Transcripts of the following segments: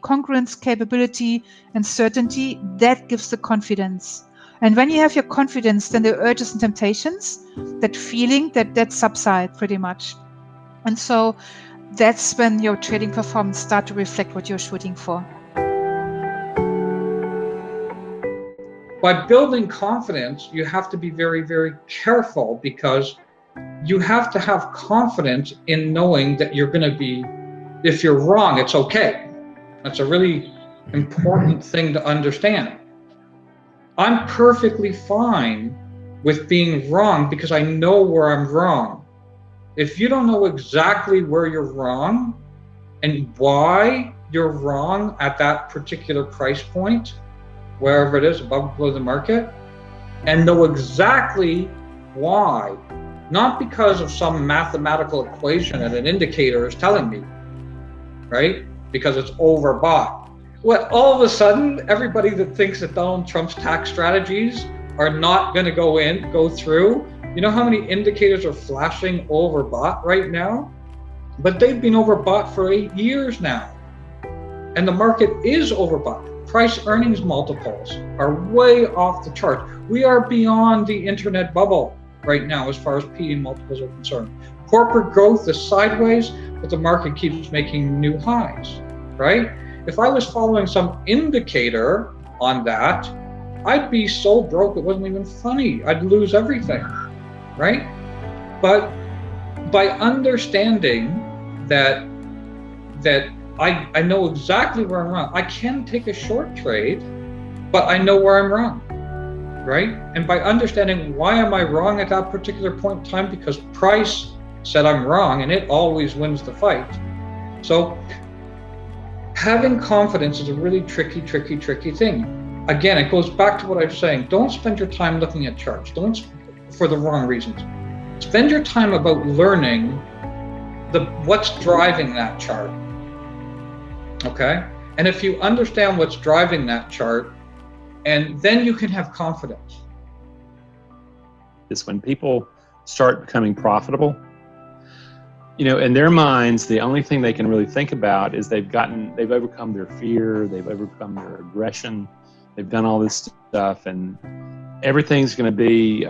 congruence, capability, and certainty, that gives the confidence. And when you have your confidence, then the urges and temptations, that feeling, that subside pretty much. And so that's when your trading performance starts to reflect what you're shooting for. By building confidence, you have to be very, very careful, because you have to have confidence in knowing that you're going to be, if you're wrong, it's okay. That's a really important thing to understand. I'm perfectly fine with being wrong because I know where I'm wrong. If you don't know exactly where you're wrong and why you're wrong at that particular price point, wherever it is, above or below the market, and know exactly why, not because of some mathematical equation that an indicator is telling me, right? Because it's overbought. Well, all of a sudden, everybody that thinks that Donald Trump's tax strategies are not going to go through, you know how many indicators are flashing overbought right now? But they've been overbought for 8 years now. And the market is overbought. Price earnings multiples are way off the chart. We are beyond the internet bubble right now as far as PE multiples are concerned. Corporate growth is sideways, but the market keeps making new highs, right? If I was following some indicator on that, I'd be so broke it wasn't even funny. I'd lose everything, right? But by understanding that I know exactly where I'm wrong. I can take a short trade, but I know where I'm wrong, right? And by understanding why am I wrong at that particular point in time, because price said I'm wrong and it always wins the fight. So having confidence is a really tricky thing. Again, it goes back to what I was saying. Don't spend your time looking at charts. Don't, for the wrong reasons. Spend your time about learning what's driving that chart. Okay? And if you understand what's driving that chart, and then you can have confidence. Is when people start becoming profitable, in their minds, the only thing they can really think about is they've overcome their fear, they've overcome their aggression, they've done all this stuff, and everything's going to be,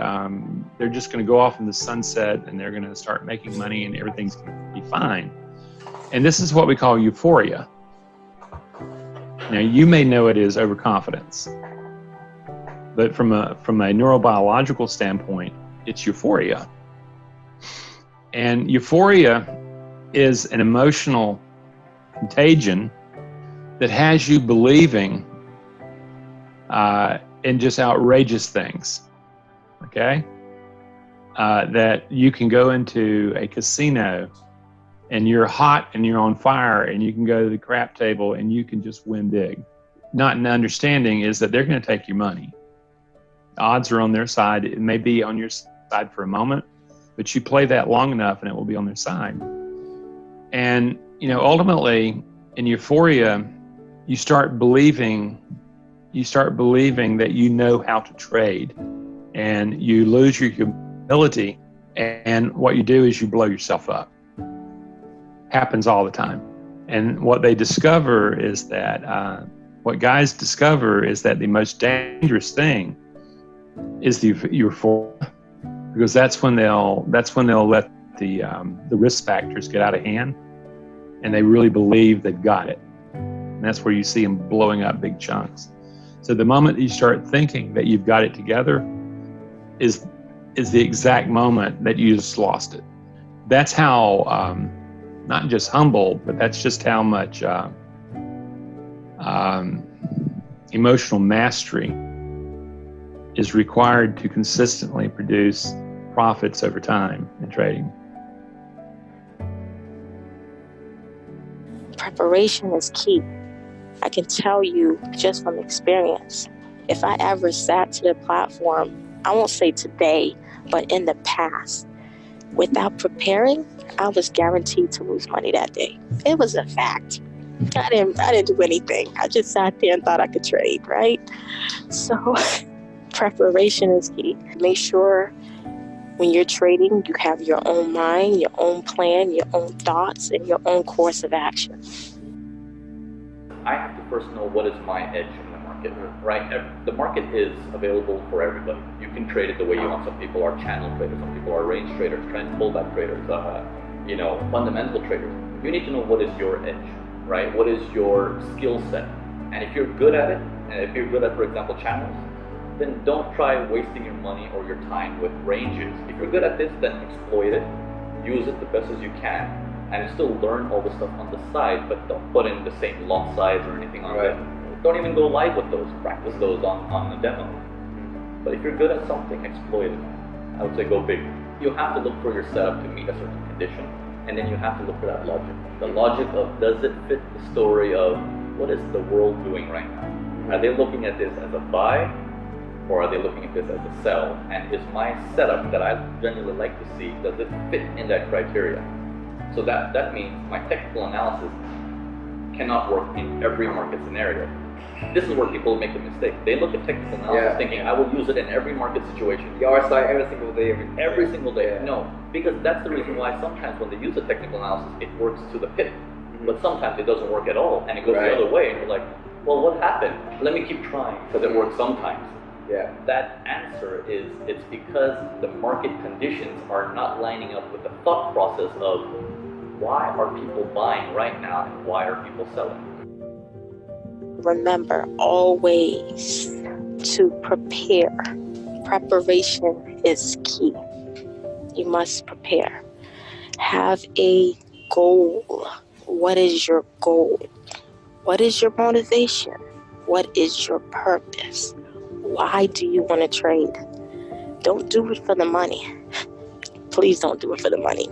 they're just going to go off in the sunset, and they're going to start making money, and everything's going to be fine. And this is what we call euphoria. Now, you may know it is overconfidence, but from a neurobiological standpoint, it's euphoria. And euphoria is an emotional contagion that has you believing in just outrageous things, okay? That you can go into a casino and you're hot and you're on fire and you can go to the crap table and you can just win big. Not an understanding is that they're going to take your money. The odds are on their side. It may be on your side for a moment, but you play that long enough and it will be on their side. And, ultimately in euphoria, you start believing that you know how to trade, and you lose your humility, and what you do is you blow yourself up. Happens all the time. And what they discover is that, what guys discover is that the most dangerous thing is the euphoria, because that's when they'll let the risk factors get out of hand, and they really believe they've got it. And that's where you see them blowing up big chunks. So the moment you start thinking that you've got it together is the exact moment that you just lost it. That's how, not just humble, but that's just how much emotional mastery is required to consistently produce profits over time in trading. Preparation is key. I can tell you just from experience, if I ever sat to the platform, I won't say today, but in the past, without preparing, I was guaranteed to lose money that day. It was a fact. I didn't do anything. I just sat there and thought I could trade, right? So preparation is key. Make sure when you're trading, you have your own mind, your own plan, your own thoughts, and your own course of action. I have to first know what is my edge in the market, right? The market is available for everybody. You can trade it the way you want. Some people are channel traders, some people are range traders, trend pullback traders, fundamental traders. You need to know what is your edge, right? What is your skill set? And if you're good at it, and if you're good at, for example, channels, then don't try wasting your money or your time with ranges. If you're good at this, then exploit it, use it the best as you can, and still learn all the stuff on the side, but don't put in the same lot size or anything on them. Don't even go live with those, practice those on the demo. But if you're good at something, exploit it. I would say go big. You have to look for your setup to meet a certain condition, and then you have to look for that logic. The logic of, does it fit the story of what is the world doing right now? Are they looking at this as a buy, or are they looking at this as a sell? And is my setup that I genuinely like to see, does it fit in that criteria? So that means my technical analysis cannot work in every market scenario. This is where people make a mistake. They look at technical analysis thinking, I will use it in every market situation. The RSI every single day. Every single day. Yeah. No, because that's the reason why sometimes when they use a technical analysis, it works to the pit. But sometimes it doesn't work at all, and it goes the other way, and you're like, well, what happened? Let me keep trying, because it works sometimes. Yeah. That answer is, it's because the market conditions are not lining up with the thought process of why are people buying right now and why are people selling? Remember always to prepare. Preparation is key. You must prepare. Have a goal. What is your goal? What is your motivation? What is your purpose? Why do you want to trade? Don't do it for the money. Please don't do it for the money.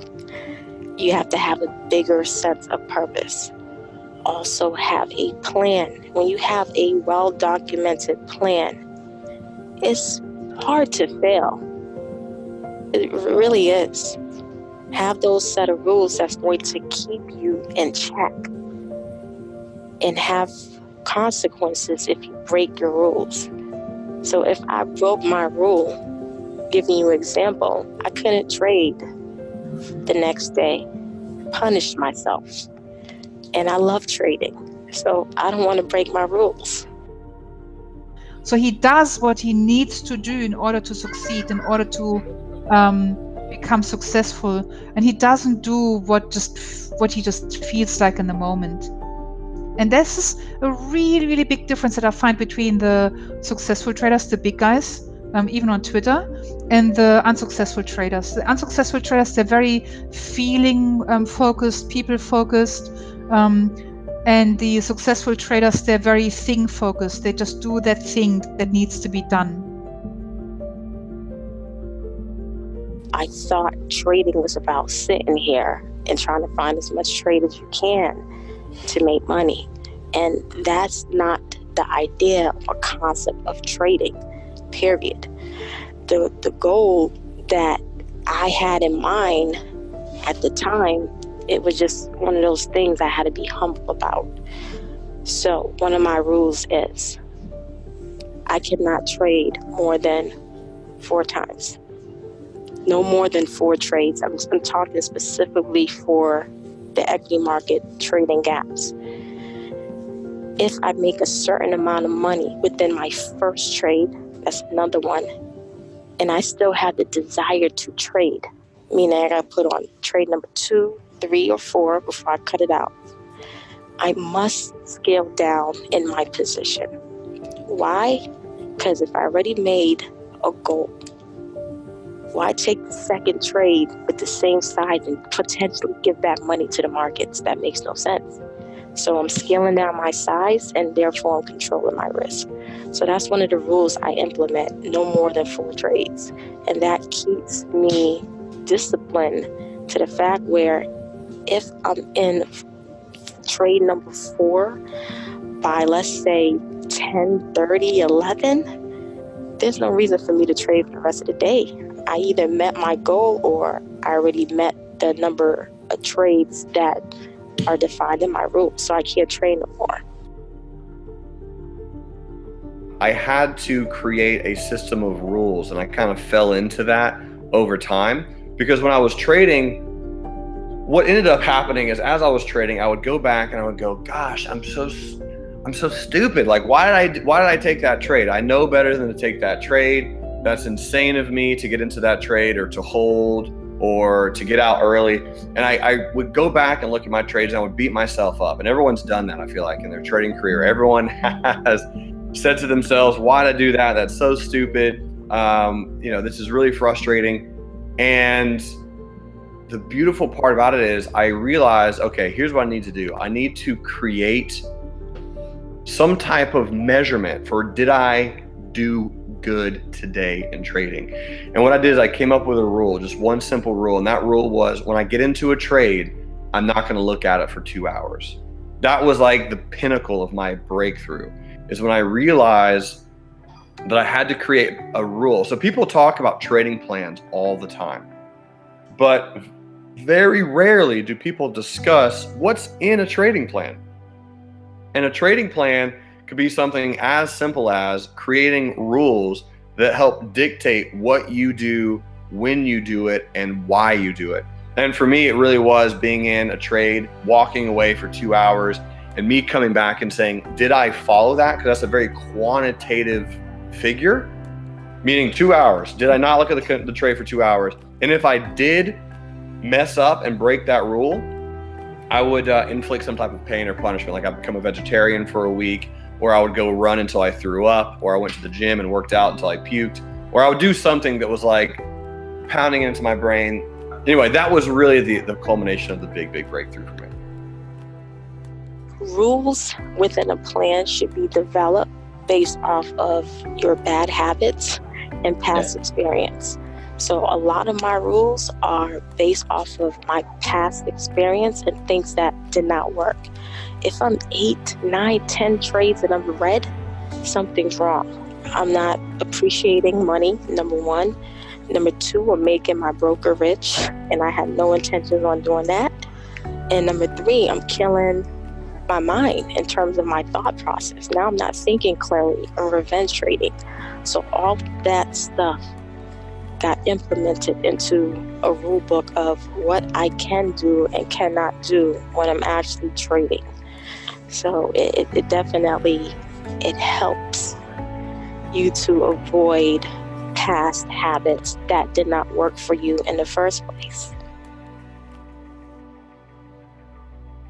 You have to have a bigger sense of purpose. Also have a plan. When you have a well-documented plan, it's hard to fail. It really is. Have those set of rules that's going to keep you in check, and have consequences if you break your rules. So if I broke my rule, giving you an example, I couldn't trade the next day, punished myself. And I love trading, so I don't want to break my rules. So he does what he needs to do in order to succeed, in order to become successful, and he doesn't do what he just feels like in the moment. And this is a really, really big difference that I find between the successful traders, the big guys, even on Twitter, and the unsuccessful traders. The unsuccessful traders, they're very feeling focused, people focused, and the successful traders, they're very thing focused. They just do that thing that needs to be done. I thought trading was about sitting here and trying to find as much trade as you can to make money. And that's not the idea or concept of trading, period. The goal that I had in mind at the time, it was just one of those things I had to be humble about. So one of my rules is I cannot trade more than 4 times. No more than 4 trades. I'm talking specifically for the equity market trading gaps. If I make a certain amount of money within my first trade, that's another one, and I still have the desire to trade, meaning I got to put on trade number 2, 3, or 4 before I cut it out, I must scale down in my position. Why? Because if I already made a goal, why take the second trade with the same size and potentially give back money to the markets? That makes no sense. So I'm scaling down my size, and therefore I'm controlling my risk. So that's one of the rules I implement, no more than 4 trades. And that keeps me disciplined to the fact where if I'm in trade number 4 by, let's say, 10, 30, 11, there's no reason for me to trade for the rest of the day. I either met my goal or I already met the number of trades that are defined in my rules, so I can't trade no more. I had to create a system of rules, and I kind of fell into that over time, because when I was trading, what ended up happening is as I was trading, I would go back and I would go, gosh, I'm I'm so stupid. Like, why did I take that trade? I know better than to take that trade. That's insane of me to get into that trade or to hold or to get out early. And I would go back and look at my trades and I would beat myself up. And everyone's done that, I feel like, in their trading career. Everyone has said to themselves, why did I do that? That's so stupid. This is really frustrating. And the beautiful part about it is I realized, okay, here's what I need to do. I need to create some type of measurement for, did I do good today in trading? And what I did is I came up with a rule, just one simple rule. And that rule was, when I get into a trade, I'm not going to look at it for 2 hours. That was like the pinnacle of my breakthrough, is when I realized that I had to create a rule. So people talk about trading plans all the time, but very rarely do people discuss what's in a trading plan. And a trading plan could be something as simple as creating rules that help dictate what you do, when you do it, and why you do it. And for me, it really was being in a trade, walking away for 2 hours, and me coming back and saying, did I follow that? Because that's a very quantitative figure, meaning 2 hours. Did I not look at the trade for 2 hours? And if I did mess up and break that rule, I would inflict some type of pain or punishment. Like, I'd become a vegetarian for a week, or I would go run until I threw up, or I went to the gym and worked out until I puked, or I would do something that was like pounding into my brain. Anyway, that was really the culmination of the big breakthrough for me. Rules within a plan should be developed based off of your bad habits and past experience. So a lot of my rules are based off of my past experience and things that did not work. If I'm 8, 9, 10 trades in a red, something's wrong. I'm not appreciating money, number one. Number two, I'm making my broker rich, and I had no intentions on doing that. And number three, I'm killing my mind in terms of my thought process. Now I'm not thinking clearly or revenge trading. So all that stuff got implemented into a rule book of what I can do and cannot do when I'm actually trading. So it definitely, it helps you to avoid past habits that did not work for you in the first place.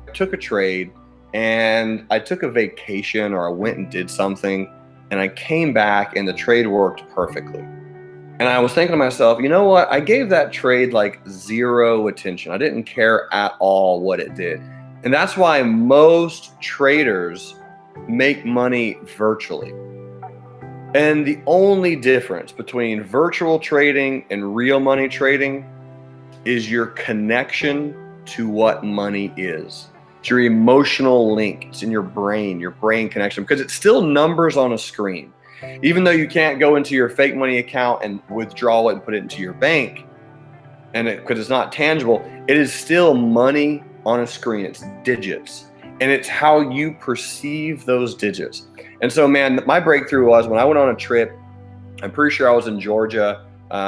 I took a trade and I took a vacation, or I went and did something, and I came back and the trade worked perfectly. And I was thinking to myself, you know what? I gave that trade like zero attention. I didn't care at all what it did. And that's why most traders make money virtually. And the only difference between virtual trading and real money trading is your connection to what money is. It's your emotional link. It's in your brain connection, because it's still numbers on a screen. Even though you can't go into your fake money account and withdraw it and put it into your bank, and because it's not tangible, it is still money on a screen. It's digits, and it's how you perceive those digits. And so, man, my breakthrough was when I went on a trip. I'm pretty sure I was in Georgia,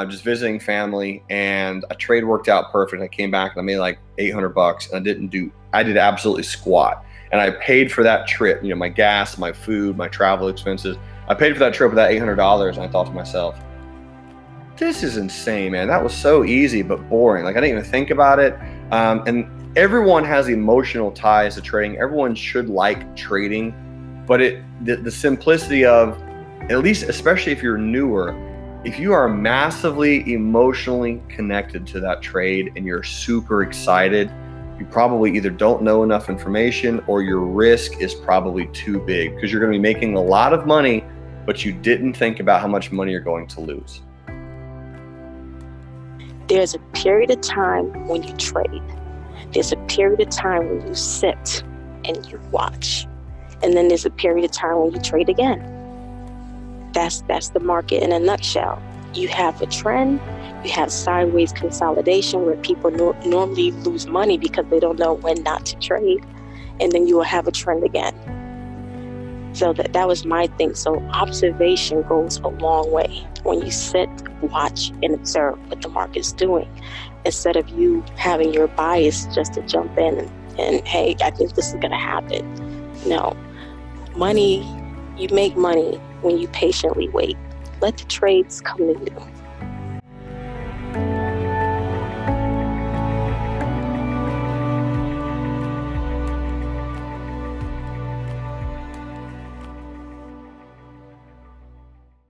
just visiting family, and a trade worked out perfect. I came back and I made like $800, and I did absolutely squat. And I paid for that trip, my gas, my food, my travel expenses. I paid for that trip with that $800, and I thought to myself, this is insane, man. That was so easy, but boring. Like, I didn't even think about it. And everyone has emotional ties to trading. Everyone should like trading, but the simplicity of, at least, especially if you're newer, if you are massively emotionally connected to that trade and you're super excited, you probably either don't know enough information, or your risk is probably too big, because you're going to be making a lot of money, but you didn't think about how much money you're going to lose. There's a period of time when you trade. There's a period of time when you sit and you watch. And then there's a period of time when you trade again. That's the market in a nutshell. You have a trend, you have sideways consolidation where people normally lose money because they don't know when not to trade, and then you will have a trend again. So that was my thing. So observation goes a long way when you sit, watch, and observe what the market's doing, instead of you having your bias just to jump in and hey, I think this is going to happen. No. you make money when you patiently wait. Let the trades come to you.